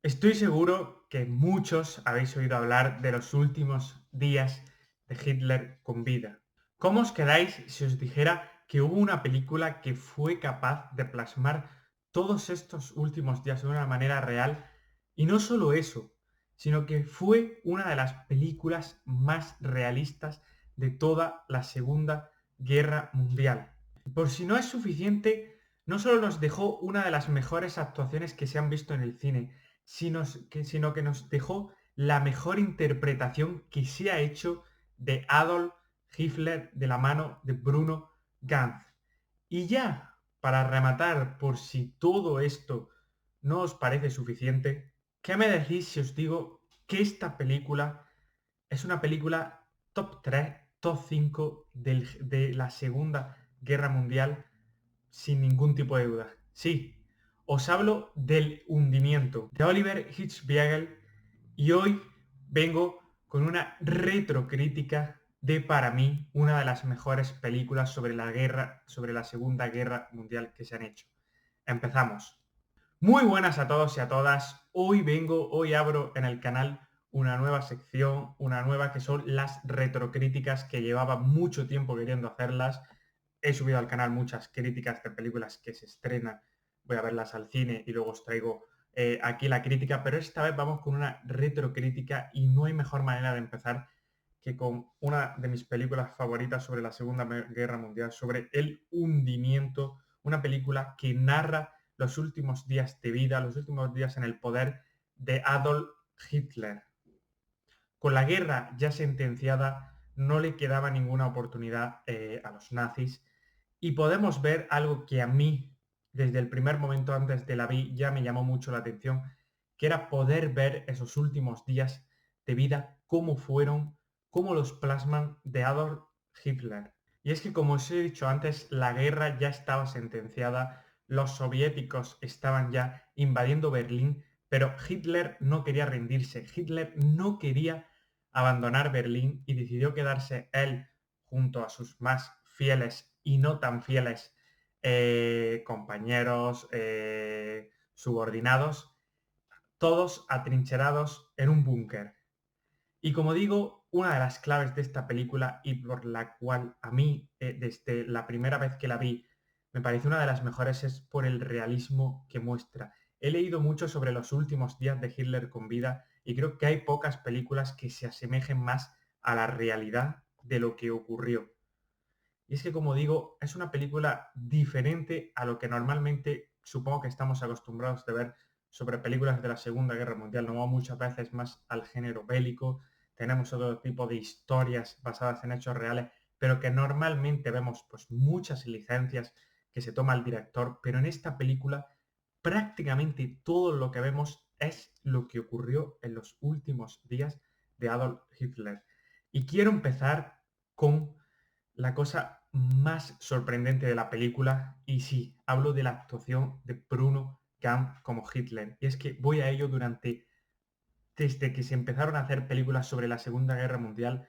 Estoy seguro que muchos habéis oído hablar de los últimos días de Hitler con vida. ¿Cómo os quedáis si os dijera que hubo una película que fue capaz de plasmar todos estos últimos días de una manera real? Y no solo eso, sino que fue una de las películas más realistas de toda la Segunda Guerra Mundial. Por si no es suficiente, no solo nos dejó una de las mejores actuaciones que se han visto en el cine, sino que nos dejó la mejor interpretación que se ha hecho de Adolf Hitler de la mano de Bruno Ganz. Y ya, para rematar, por si todo esto no os parece suficiente, ¿qué me decís si os digo que esta película es una película top 3, top 5 de la Segunda Guerra Mundial sin ningún tipo de duda? Sí, os hablo del hundimiento de Oliver Hirschbiegel y hoy vengo con una retrocrítica de, para mí, una de las mejores películas sobre la guerra, sobre la Segunda Guerra Mundial que se han hecho. Empezamos. Muy buenas a todos y a todas. Hoy abro en el canal una nueva sección, una nueva que son las retrocríticas, que llevaba mucho tiempo queriendo hacerlas. He subido al canal muchas críticas de películas que se estrenan, voy a verlas al cine y luego os traigo aquí la crítica, pero esta vez vamos con una retrocrítica y no hay mejor manera de empezar que con una de mis películas favoritas sobre la Segunda Guerra Mundial, sobre el hundimiento, una película que narra los últimos días de vida, los últimos días en el poder de Adolf Hitler. Con la guerra ya sentenciada, no le quedaba ninguna oportunidad a los nazis y podemos ver algo que a mí, desde el primer momento antes de la vi, ya me llamó mucho la atención, que era poder ver esos últimos días de vida, cómo fueron, cómo los plasman de Adolf Hitler. Y es que, como os he dicho antes, la guerra ya estaba sentenciada, los soviéticos estaban ya invadiendo Berlín, pero Hitler no quería rendirse, Hitler no quería abandonar Berlín y decidió quedarse él junto a sus más fieles y no tan fieles compañeros, subordinados, todos atrincherados en un búnker. Y como digo, una de las claves de esta película y por la cual a mí, desde la primera vez que la vi, me parece una de las mejores es por el realismo que muestra. He leído mucho sobre los últimos días de Hitler con vida y creo que hay pocas películas que se asemejen más a la realidad de lo que ocurrió. Y es que, como digo, es una película diferente a lo que normalmente supongo que estamos acostumbrados de ver sobre películas de la Segunda Guerra Mundial. No va muchas veces más al género bélico, tenemos otro tipo de historias basadas en hechos reales, pero que normalmente vemos pues muchas licencias que se toma el director, pero en esta película prácticamente todo lo que vemos es lo que ocurrió en los últimos días de Adolf Hitler. Y quiero empezar con la cosa más sorprendente de la película, y sí, hablo de la actuación de Bruno Ganz como Hitler. Y es que voy a ello desde que se empezaron a hacer películas sobre la Segunda Guerra Mundial.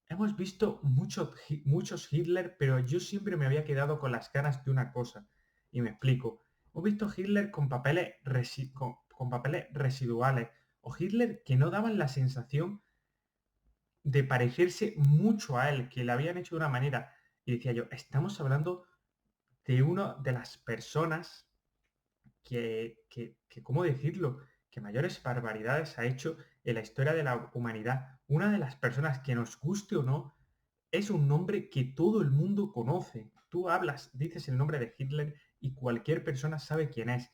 Hemos visto muchos Hitler, pero yo siempre me había quedado con las ganas de una cosa. Y me explico. Hemos visto Hitler con papeles residuales, o Hitler que no daban la sensación de parecerse mucho a él, que le habían hecho de una manera. Y decía yo, estamos hablando de una de las personas ¿cómo decirlo? Que mayores barbaridades ha hecho en la historia de la humanidad. Una de las personas que, nos guste o no, es un nombre que todo el mundo conoce. Tú hablas, dices el nombre de Hitler y cualquier persona sabe quién es.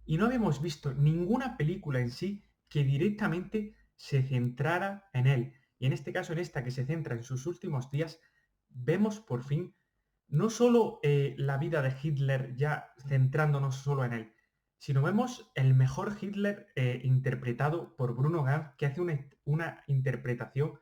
Y no habíamos visto ninguna película en sí que directamente se centrara en él. Y en este caso, en esta que se centra en sus últimos días, vemos por fin no solo la vida de Hitler ya centrándonos solo en él, sino vemos el mejor Hitler interpretado por Bruno Ganz, que hace una interpretación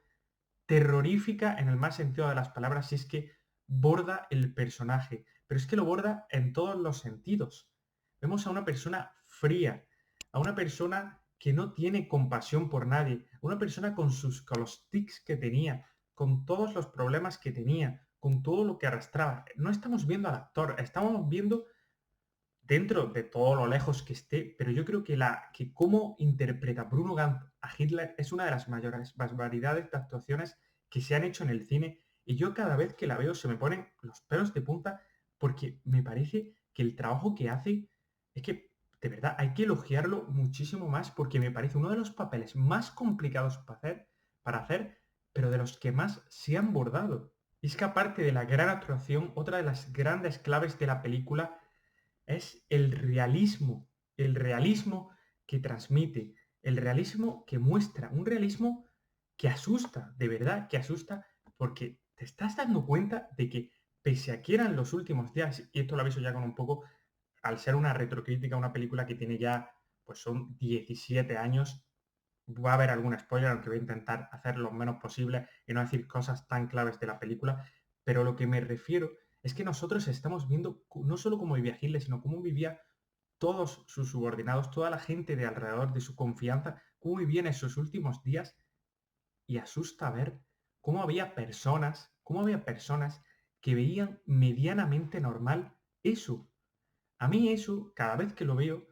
terrorífica en el más sentido de las palabras, y es que borda el personaje, pero es que lo borda en todos los sentidos. Vemos a una persona fría, a una persona que no tiene compasión por nadie, a una persona con los tics que tenía, con todos los problemas que tenía, con todo lo que arrastraba. No estamos viendo al actor, estamos viendo dentro de todo lo lejos que esté, pero yo creo que cómo interpreta Bruno Gantz a Hitler es una de las mayores barbaridades de actuaciones que se han hecho en el cine, y yo cada vez que la veo se me ponen los pelos de punta porque me parece que el trabajo que hace es que, de verdad, hay que elogiarlo muchísimo más porque me parece uno de los papeles más complicados para hacer, pero de los que más se han bordado. Y es que aparte de la gran actuación, otra de las grandes claves de la película es el realismo que transmite, el realismo que muestra, un realismo que asusta, de verdad que asusta, porque te estás dando cuenta de que pese a que eran los últimos días, y esto lo aviso ya con un poco, al ser una retrocrítica, una película que tiene ya, pues son 17 años, va a haber algún spoiler, aunque voy a intentar hacer lo menos posible y no decir cosas tan claves de la película, pero lo que me refiero es que nosotros estamos viendo no solo cómo vivía Hitler, sino cómo vivía todos sus subordinados, toda la gente de alrededor de su confianza, cómo vivían esos últimos días, y asusta ver cómo había personas que veían medianamente normal eso. A mí eso, cada vez que lo veo,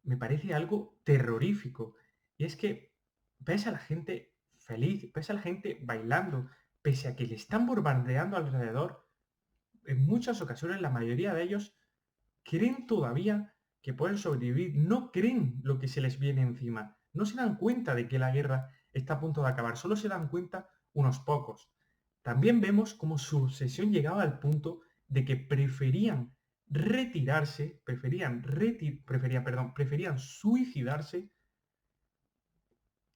me parece algo terrorífico. Y es que ves a la gente feliz, ves a la gente bailando, pese a que le están bombardeando alrededor, en muchas ocasiones la mayoría de ellos creen todavía que pueden sobrevivir, no creen lo que se les viene encima, no se dan cuenta de que la guerra está a punto de acabar, solo se dan cuenta unos pocos. También vemos cómo su obsesión llegaba al punto de que preferían retirarse, preferían suicidarse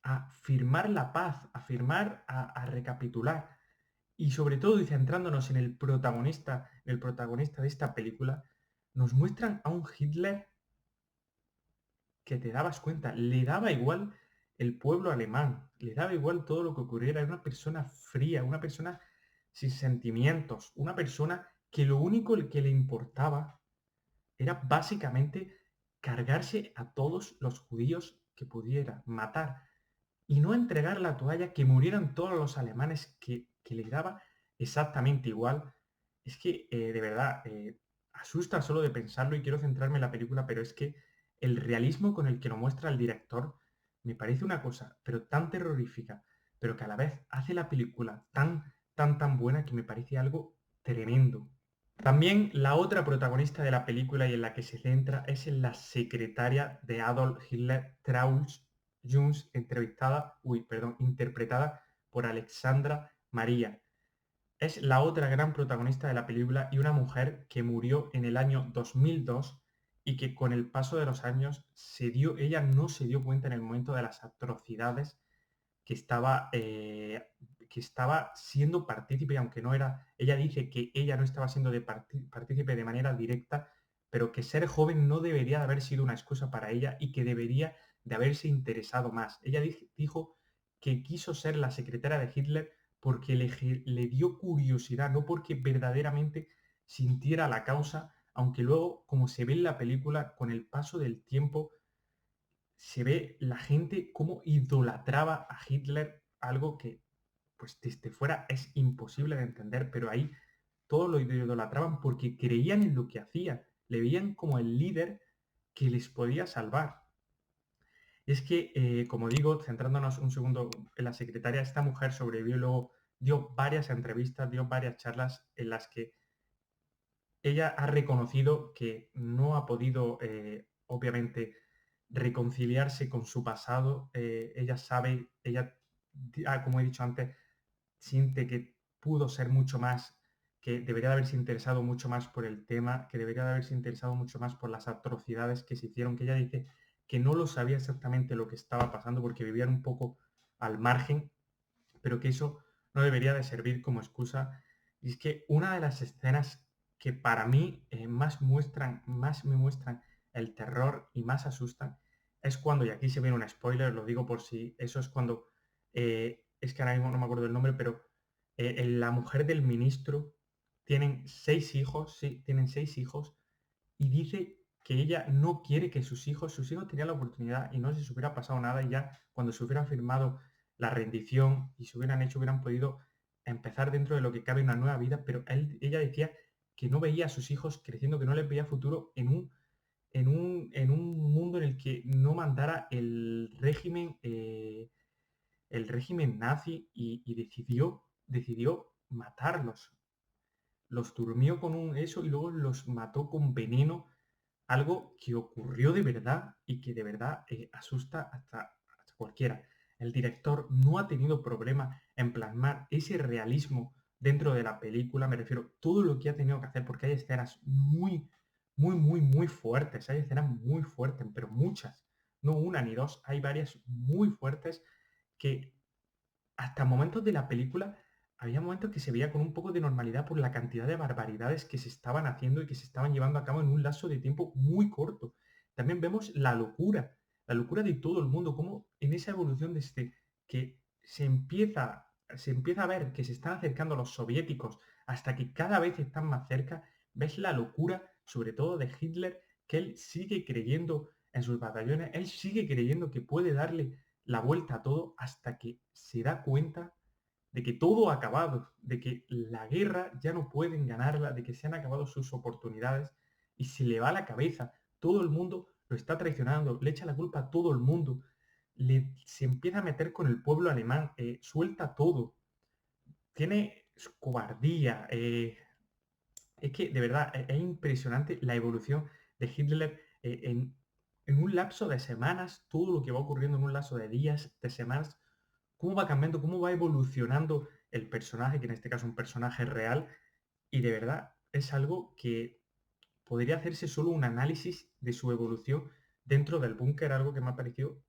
a firmar la paz, a firmar, a recapitular. Y sobre todo, y centrándonos en el protagonista de esta película, nos muestran a un Hitler que te dabas cuenta, le daba igual el pueblo alemán, le daba igual todo lo que ocurriera, era una persona fría, una persona sin sentimientos, una persona que lo único que le importaba era básicamente cargarse a todos los judíos que pudiera, matar y no entregar la toalla, que murieran todos los alemanes, que le daba exactamente igual. Es que, de verdad, asusta solo de pensarlo, y quiero centrarme en la película, pero es que el realismo con el que lo muestra el director me parece una cosa, pero tan terrorífica, pero que a la vez hace la película tan, tan, tan buena, que me parece algo tremendo. También la otra protagonista de la película, y en la que se centra, es en la secretaria de Adolf Hitler, Trauz Junz, interpretada por Alexandra María. Es la otra gran protagonista de la película, y una mujer que murió en el año 2002, y que con el paso de los años ella no se dio cuenta en el momento de las atrocidades que estaba siendo partícipe, aunque no era, ella dice que ella no estaba siendo partícipe de manera directa, pero que ser joven no debería de haber sido una excusa para ella, y que debería de haberse interesado más. Ella dijo que quiso ser la secretaria de Hitler porque le dio curiosidad, no porque verdaderamente sintiera la causa, aunque luego, como se ve en la película, con el paso del tiempo, se ve la gente cómo idolatraba a Hitler, algo que pues desde fuera es imposible de entender, pero ahí todos lo idolatraban porque creían en lo que hacía, le veían como el líder que les podía salvar. Es que, como digo, centrándonos un segundo en la secretaria, esta mujer sobrevivió, luego dio varias entrevistas, dio varias charlas en las que ella ha reconocido que no ha podido, obviamente, reconciliarse con su pasado. Ella sabe, como he dicho antes, siente que pudo ser mucho más, que debería de haberse interesado mucho más por el tema, que debería de haberse interesado mucho más por las atrocidades que se hicieron, que ella dice que no lo sabía exactamente lo que estaba pasando porque vivían un poco al margen, pero que eso no debería de servir como excusa. Y es que una de las escenas que para mí más me muestran el terror y más asustan, es cuando, y aquí se viene un spoiler, lo digo por si, eso es cuando, es que ahora mismo no me acuerdo del nombre, pero la mujer del ministro, tienen 6 hijos, sí, tienen 6 hijos, y dice que ella no quiere que sus hijos tenían la oportunidad y no se les hubiera pasado nada, y ya cuando se hubieran firmado la rendición y se hubieran podido empezar dentro de lo que cabe una nueva vida, pero ella decía que no veía a sus hijos creciendo, que no les veía futuro en un mundo en el que no mandara el régimen nazi y decidió matarlos. Los durmió con un eso y luego los mató con veneno, algo que ocurrió de verdad y que de verdad asusta hasta cualquiera. El director no ha tenido problema en plasmar ese realismo dentro de la película, me refiero, todo lo que ha tenido que hacer, porque hay escenas muy fuertes, hay escenas muy fuertes, pero muchas, no una ni dos, hay varias muy fuertes que hasta momentos de la película había momentos que se veía con un poco de normalidad por la cantidad de barbaridades que se estaban haciendo y que se estaban llevando a cabo en un lapso de tiempo muy corto. También vemos la locura de todo el mundo, como en esa evolución desde que se empieza a ver que se están acercando los soviéticos hasta que cada vez están más cerca, ves la locura, sobre todo de Hitler, que él sigue creyendo en sus batallones, él sigue creyendo que puede darle la vuelta a todo hasta que se da cuenta de que todo ha acabado, de que la guerra ya no pueden ganarla, de que se han acabado sus oportunidades y se le va la cabeza. Todo el mundo lo está traicionando, le echa la culpa a todo el mundo, se empieza a meter con el pueblo alemán, suelta todo, tiene su cobardía. Es que de verdad es impresionante la evolución de Hitler en un lapso de semanas, todo lo que va ocurriendo en un lapso de días, de semanas, cómo va cambiando, cómo va evolucionando el personaje, que en este caso es un personaje real, y de verdad es algo que podría hacerse solo un análisis de su evolución dentro del búnker, algo que me ha parecido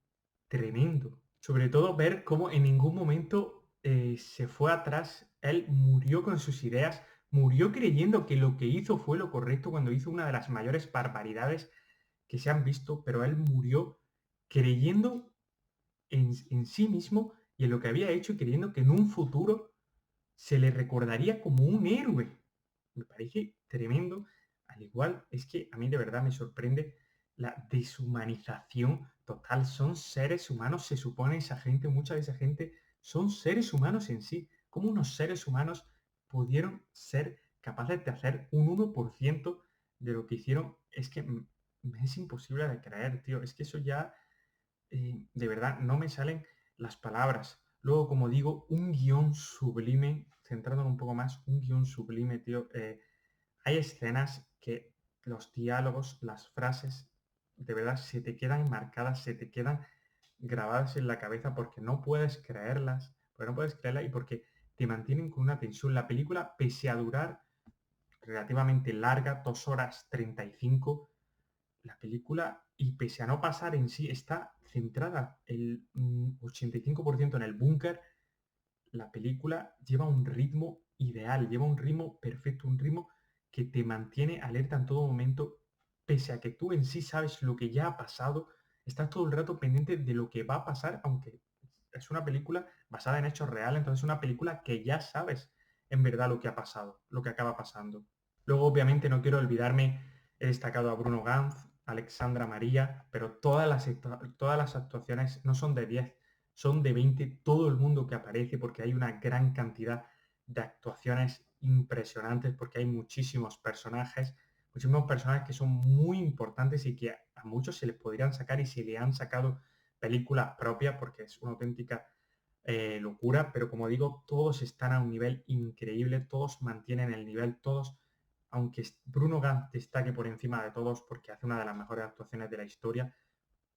tremendo. Sobre todo ver cómo en ningún momento se fue atrás, él murió con sus ideas, murió creyendo que lo que hizo fue lo correcto cuando hizo una de las mayores barbaridades que se han visto, pero él murió creyendo en sí mismo y en lo que había hecho y creyendo que en un futuro se le recordaría como un héroe. Me parece tremendo. Al igual, es que a mí de verdad me sorprende la deshumanización total. Son seres humanos, se supone esa gente, mucha de esa gente son seres humanos en sí. ¿Cómo unos seres humanos pudieron ser capaces de hacer un 1% de lo que hicieron? Es que me es imposible de creer, tío. Es que eso ya de verdad, no me salen las palabras. Luego, como digo, un guión sublime, centrándolo un poco más, un guión sublime, tío. Hay escenas que los diálogos, las frases, de verdad, se te quedan marcadas, se te quedan grabadas en la cabeza porque no puedes creerlas, porque no puedes creerlas y porque te mantienen con una tensión. La película, pese a durar relativamente larga, 2 horas 35, la película, y pese a no pasar en sí, está centrada el 85% en el búnker. La película lleva un ritmo ideal, lleva un ritmo perfecto, un ritmo que te mantiene alerta en todo momento, pese a que tú en sí sabes lo que ya ha pasado, estás todo el rato pendiente de lo que va a pasar, aunque es una película basada en hechos reales, entonces es una película que ya sabes en verdad lo que ha pasado, lo que acaba pasando. Luego, obviamente, no quiero olvidarme, he destacado a Bruno Ganz, Alexandra María, pero todas las actuaciones no son de 10, son de 20, todo el mundo que aparece, porque hay una gran cantidad de actuaciones impresionantes, porque hay muchísimos personajes que son muy importantes y que a muchos se les podrían sacar y se le han sacado películas propias, porque es una auténtica locura, pero como digo, todos están a un nivel increíble, todos mantienen el nivel, todos, aunque Bruno Ganz destaque por encima de todos porque hace una de las mejores actuaciones de la historia,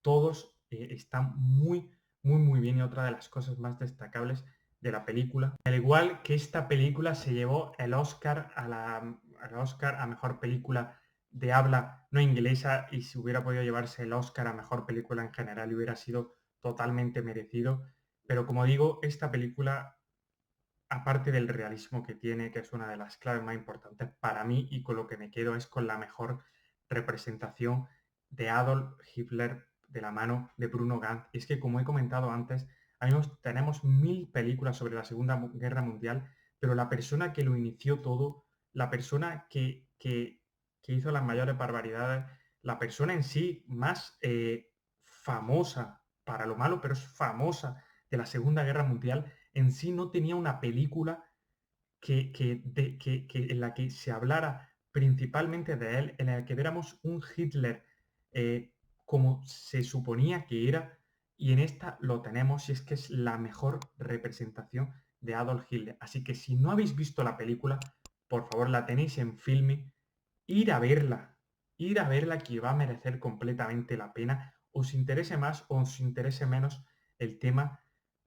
todos están muy bien y otra de las cosas más destacables de la película. Al igual que esta película se llevó el Oscar al Oscar a mejor película de habla no inglesa y si hubiera podido llevarse el Oscar a mejor película en general hubiera sido totalmente merecido. Pero como digo, esta película, aparte del realismo que tiene, que es una de las claves más importantes para mí y con lo que me quedo es con la mejor representación de Adolf Hitler de la mano de Bruno Ganz. Y es que, como he comentado antes, tenemos 1000 películas sobre la Segunda Guerra Mundial, pero la persona que lo inició todo, la persona que hizo las mayores barbaridades, la persona en sí más famosa, para lo malo, pero es famosa, de la Segunda Guerra Mundial, en sí no tenía una película en la que se hablara principalmente de él, en la que viéramos un Hitler, como se suponía que era, y en esta lo tenemos y es que es la mejor representación de Adolf Hitler. Así que si no habéis visto la película, por favor la tenéis en Filmin, ir a verla, ir a verla que va a merecer completamente la pena, os interese más o os interese menos el tema,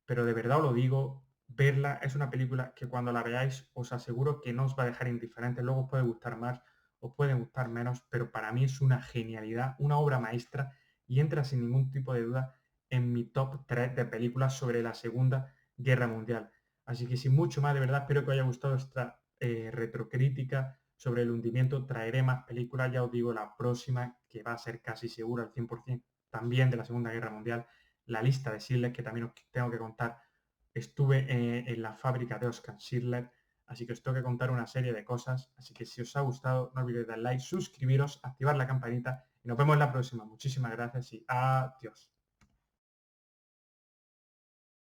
pero de verdad os lo digo, verla es una película que cuando la veáis os aseguro que no os va a dejar indiferentes, luego os puede gustar más, os puede gustar menos, pero para mí es una genialidad, una obra maestra y entra sin ningún tipo de duda en mi top 3 de películas sobre la Segunda Guerra Mundial. Así que sin mucho más, de verdad espero que os haya gustado esta retrocrítica sobre el hundimiento. Traeré más películas, ya os digo, la próxima, que va a ser casi segura al 100%, también de la Segunda Guerra Mundial, la lista de Schindler, que también os tengo que contar. Estuve en la fábrica de Oskar Schindler, así que os tengo que contar una serie de cosas. Así que si os ha gustado, no olvidéis dar like, suscribiros, activar la campanita y nos vemos en la próxima. Muchísimas gracias y adiós.